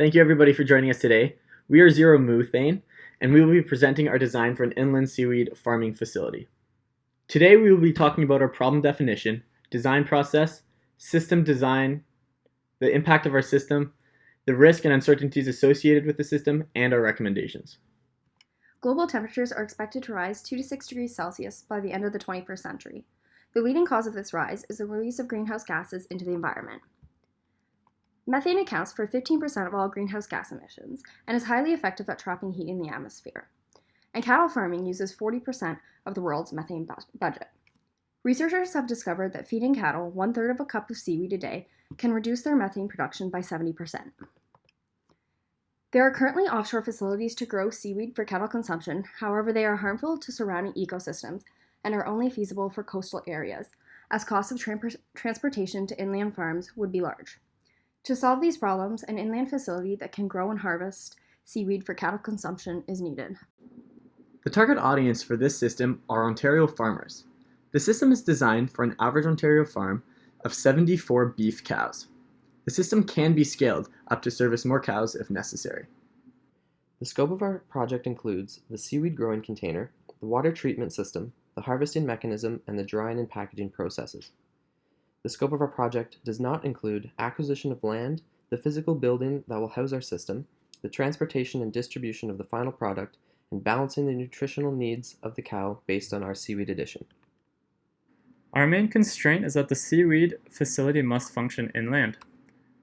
Thank you everybody for joining us today. We are Zero Methane, and we will be presenting our design for an inland seaweed farming facility. Today we will be talking about our problem definition, design process, system design, the impact of our system, the risk and uncertainties associated with the system, and our recommendations. Global temperatures are expected to rise 2 to 6 degrees Celsius by the end of the 21st century. The leading cause of this rise is the release of greenhouse gases into the environment. Methane accounts for 15% of all greenhouse gas emissions and is highly effective at trapping heat in the atmosphere. And cattle farming uses 40% of the world's methane budget. Researchers have discovered that feeding cattle 1/3 of a cup of seaweed a day can reduce their methane production by 70%. There are currently offshore facilities to grow seaweed for cattle consumption, however they are harmful to surrounding ecosystems and are only feasible for coastal areas, as costs of transportation to inland farms would be large. To solve these problems, an inland facility that can grow and harvest seaweed for cattle consumption is needed. The target audience for this system are Ontario farmers. The system is designed for an average Ontario farm of 74 beef cows. The system can be scaled up to service more cows if necessary. The scope of our project includes the seaweed growing container, the water treatment system, the harvesting mechanism, and the drying and packaging processes. The scope of our project does not include acquisition of land, the physical building that will house our system, the transportation and distribution of the final product, and balancing the nutritional needs of the cow based on our seaweed addition. Our main constraint is that the seaweed facility must function inland.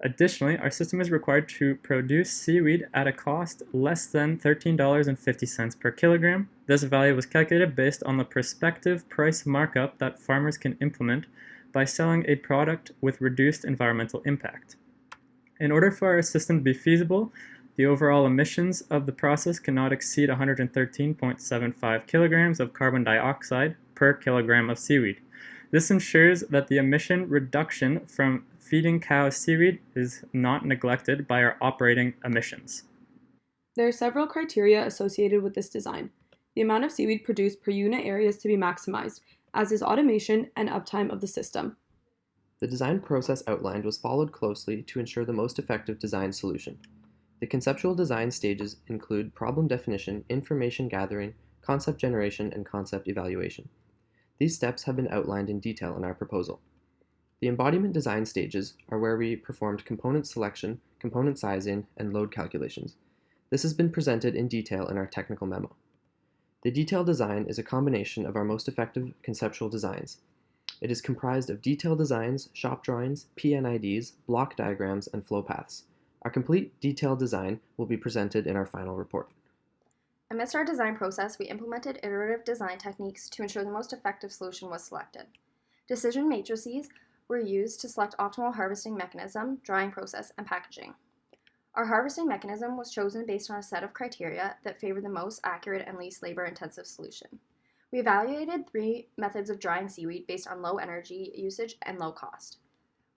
Additionally, our system is required to produce seaweed at a cost less than $13.50 per kilogram. This value was calculated based on the prospective price markup that farmers can implement by selling a product with reduced environmental impact. In order for our system to be feasible, the overall emissions of the process cannot exceed 113.75 kilograms of carbon dioxide per kilogram of seaweed. This ensures that the emission reduction from feeding cows seaweed is not neglected by our operating emissions. There are several criteria associated with this design. The amount of seaweed produced per unit area is to be maximized, as is automation and uptime of the system. The design process outlined was followed closely to ensure the most effective design solution. The conceptual design stages include problem definition, information gathering, concept generation, and concept evaluation. These steps have been outlined in detail in our proposal. The embodiment design stages are where we performed component selection, component sizing, and load calculations. This has been presented in detail in our technical memo. The detailed design is a combination of our most effective conceptual designs. It is comprised of detailed designs, shop drawings, PNIDs, block diagrams, and flow paths. Our complete detailed design will be presented in our final report. Amidst our design process, we implemented iterative design techniques to ensure the most effective solution was selected. Decision matrices were used to select optimal harvesting mechanism, drying process, and packaging. Our harvesting mechanism was chosen based on a set of criteria that favored the most accurate and least labor-intensive solution. We evaluated 3 methods of drying seaweed based on low energy usage and low cost.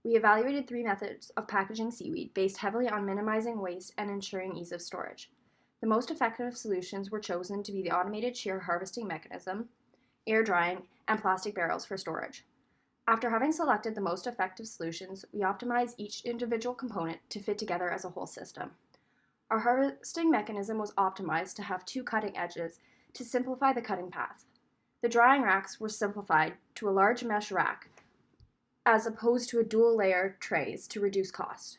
We evaluated 3 methods of packaging seaweed based heavily on minimizing waste and ensuring ease of storage. The most effective solutions were chosen to be the automated shear harvesting mechanism, air drying, and plastic barrels for storage. After having selected the most effective solutions, we optimized each individual component to fit together as a whole system. Our harvesting mechanism was optimized to have 2 cutting edges to simplify the cutting path. The drying racks were simplified to a large mesh rack as opposed to a dual layer trays to reduce cost.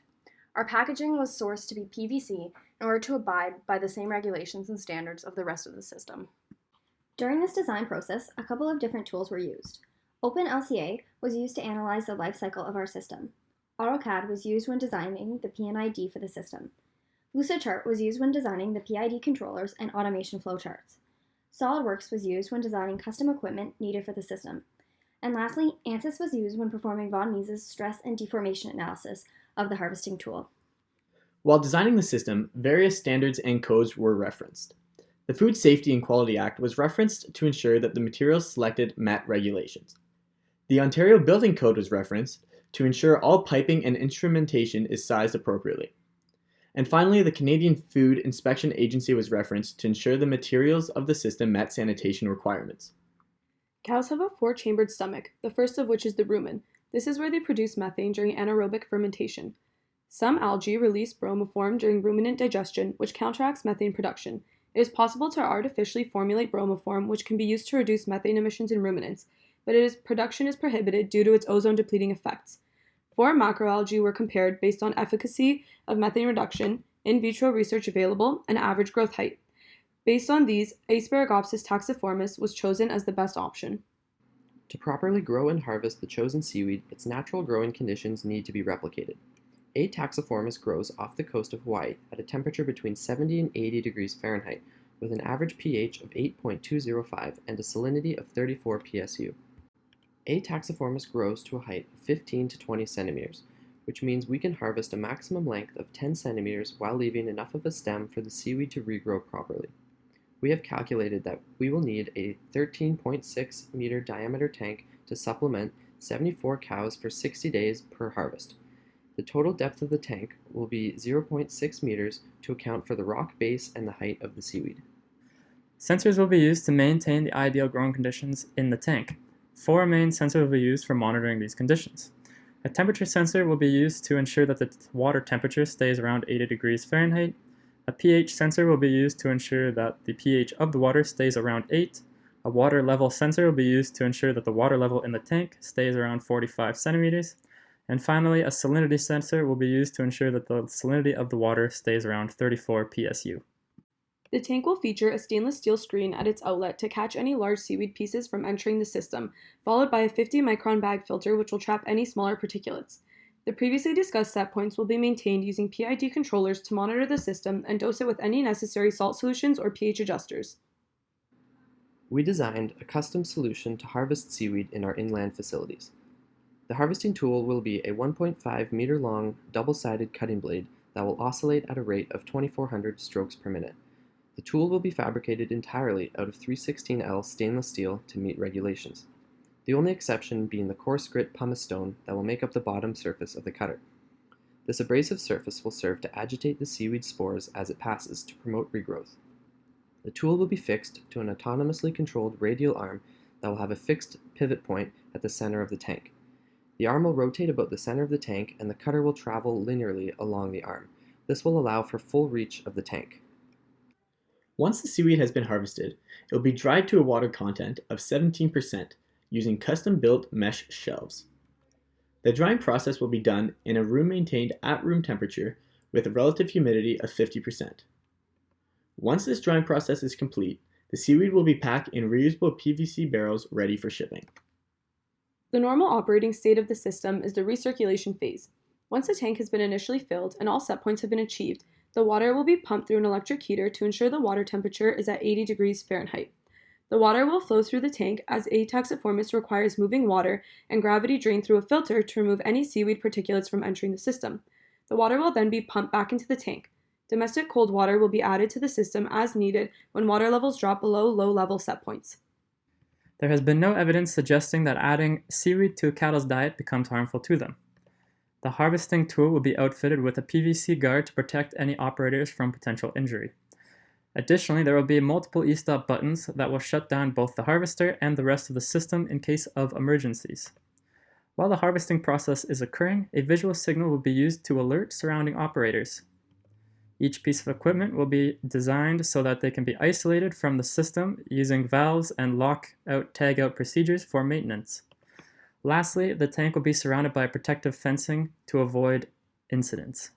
Our packaging was sourced to be PVC in order to abide by the same regulations and standards of the rest of the system. During this design process, a couple of different tools were used. OpenLCA was used to analyze the life cycle of our system. AutoCAD was used when designing the PNID for the system. Lucidchart was used when designing the PID controllers and automation flowcharts. SolidWorks was used when designing custom equipment needed for the system. And lastly, ANSYS was used when performing von Mises stress and deformation analysis of the harvesting tool. While designing the system, various standards and codes were referenced. The Food Safety and Quality Act was referenced to ensure that the materials selected met regulations. The Ontario Building Code was referenced to ensure all piping and instrumentation is sized appropriately. And finally, the Canadian Food Inspection Agency was referenced to ensure the materials of the system met sanitation requirements. Cows have a 4-chambered stomach, the first of which is the rumen. This is where they produce methane during anaerobic fermentation. Some algae release bromoform during ruminant digestion, which counteracts methane production. It is possible to artificially formulate bromoform, which can be used to reduce methane emissions in ruminants, but production is prohibited due to its ozone-depleting effects. 4 macroalgae were compared based on efficacy of methane reduction, in vitro research available, and average growth height. Based on these, Asparagopsis taxiformis was chosen as the best option. To properly grow and harvest the chosen seaweed, its natural growing conditions need to be replicated. A. taxiformis grows off the coast of Hawaii at a temperature between 70 and 80 degrees Fahrenheit, with an average pH of 8.205 and a salinity of 34 psu. A. taxiformis grows to a height of 15 to 20 centimeters, which means we can harvest a maximum length of 10 centimeters while leaving enough of a stem for the seaweed to regrow properly. We have calculated that we will need a 13.6 meter diameter tank to supplement 74 cows for 60 days per harvest. The total depth of the tank will be 0.6 meters to account for the rock base and the height of the seaweed. Sensors will be used to maintain the ideal growing conditions in the tank. 4 main sensors will be used for monitoring these conditions. A temperature sensor will be used to ensure that the water temperature stays around 80 degrees Fahrenheit. A pH sensor will be used to ensure that the pH of the water stays around 8. A water level sensor will be used to ensure that the water level in the tank stays around 45 centimeters. And finally, a salinity sensor will be used to ensure that the salinity of the water stays around 34 psu. The tank will feature a stainless steel screen at its outlet to catch any large seaweed pieces from entering the system, followed by a 50-micron bag filter which will trap any smaller particulates. The previously discussed set points will be maintained using PID controllers to monitor the system and dose it with any necessary salt solutions or pH adjusters. We designed a custom solution to harvest seaweed in our inland facilities. The harvesting tool will be a 1.5 meter long double-sided cutting blade that will oscillate at a rate of 2,400 strokes per minute. The tool will be fabricated entirely out of 316L stainless steel to meet regulations, the only exception being the coarse grit pumice stone that will make up the bottom surface of the cutter. This abrasive surface will serve to agitate the seaweed spores as it passes to promote regrowth. The tool will be fixed to an autonomously controlled radial arm that will have a fixed pivot point at the center of the tank. The arm will rotate about the center of the tank and the cutter will travel linearly along the arm. This will allow for full reach of the tank. Once the seaweed has been harvested, it will be dried to a water content of 17% using custom-built mesh shelves. The drying process will be done in a room maintained at room temperature with a relative humidity of 50%. Once this drying process is complete, the seaweed will be packed in reusable PVC barrels ready for shipping. The normal operating state of the system is the recirculation phase. Once the tank has been initially filled and all set points have been achieved, the water will be pumped through an electric heater to ensure the water temperature is at 80 degrees Fahrenheit. The water will flow through the tank as A. taxiformis requires moving water and gravity drain through a filter to remove any seaweed particulates from entering the system. The water will then be pumped back into the tank. Domestic cold water will be added to the system as needed when water levels drop below low-level set points. There has been no evidence suggesting that adding seaweed to a cattle's diet becomes harmful to them. The harvesting tool will be outfitted with a PVC guard to protect any operators from potential injury. Additionally, there will be multiple e-stop buttons that will shut down both the harvester and the rest of the system in case of emergencies. While the harvesting process is occurring, a visual signal will be used to alert surrounding operators. Each piece of equipment will be designed so that they can be isolated from the system using valves and lock-out, tag-out procedures for maintenance. Lastly, the tank will be surrounded by protective fencing to avoid incidents.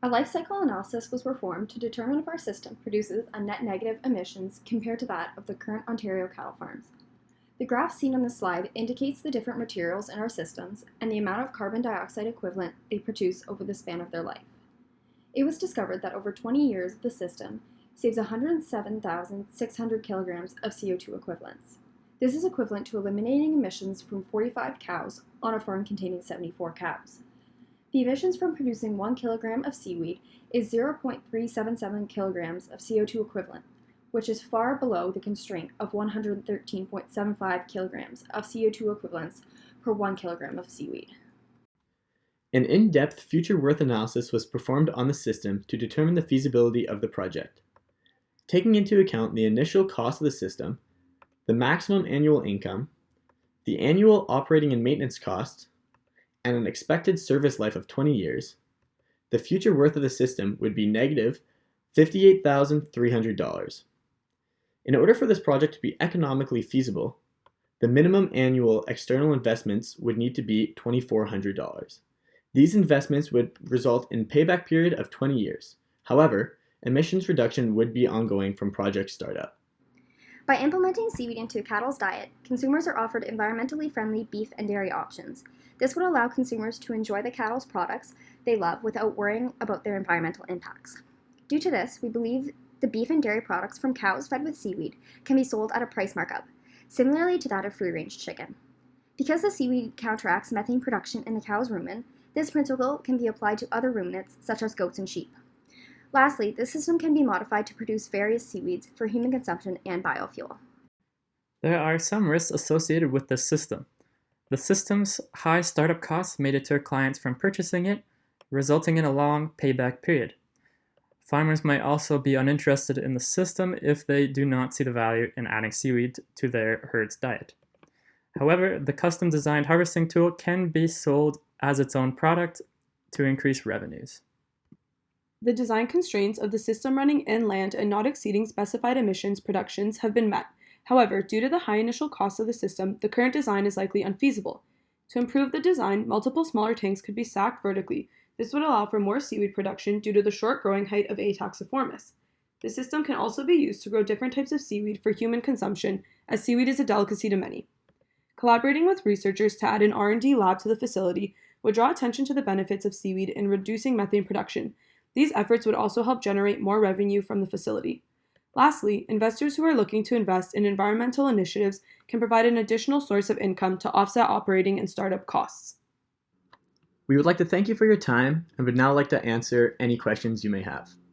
A life cycle analysis was performed to determine if our system produces a net negative emissions compared to that of the current Ontario cattle farms. The graph seen on this slide indicates the different materials in our systems and the amount of carbon dioxide equivalent they produce over the span of their life. It was discovered that over 20 years the system saves 107,600 kilograms of CO2 equivalents. This is equivalent to eliminating emissions from 45 cows on a farm containing 74 cows. The emissions from producing 1 kilogram of seaweed is 0.377 kilograms of CO2 equivalent, which is far below the constraint of 113.75 kilograms of CO2 equivalents per 1 kilogram of seaweed. An in-depth future worth analysis was performed on the system to determine the feasibility of the project. Taking into account the initial cost of the system, the maximum annual income, the annual operating and maintenance costs, and an expected service life of 20 years, the future worth of the system would be negative $58,300. In order for this project to be economically feasible, the minimum annual external investments would need to be $2,400. These investments would result in a payback period of 20 years. However, emissions reduction would be ongoing from project startup. By implementing seaweed into a cattle's diet, consumers are offered environmentally friendly beef and dairy options. This would allow consumers to enjoy the cattle's products they love without worrying about their environmental impacts. Due to this, we believe the beef and dairy products from cows fed with seaweed can be sold at a price markup, similarly to that of free-range chicken. Because the seaweed counteracts methane production in the cow's rumen, this principle can be applied to other ruminants such as goats and sheep. Lastly, the system can be modified to produce various seaweeds for human consumption and biofuel. There are some risks associated with this system. The system's high startup costs may deter clients from purchasing it, resulting in a long payback period. Farmers might also be uninterested in the system if they do not see the value in adding seaweed to their herd's diet. However, the custom-designed harvesting tool can be sold as its own product to increase revenues. The design constraints of the system running inland and not exceeding specified emissions productions have been met. However, due to the high initial cost of the system, the current design is likely unfeasible. To improve the design, multiple smaller tanks could be stacked vertically. This would allow for more seaweed production due to the short growing height of A. taxiformis. The system can also be used to grow different types of seaweed for human consumption, as seaweed is a delicacy to many. Collaborating with researchers to add an R&D lab to the facility would draw attention to the benefits of seaweed in reducing methane production. These efforts would also help generate more revenue from the facility. Lastly, investors who are looking to invest in environmental initiatives can provide an additional source of income to offset operating and startup costs. We would like to thank you for your time and would now like to answer any questions you may have.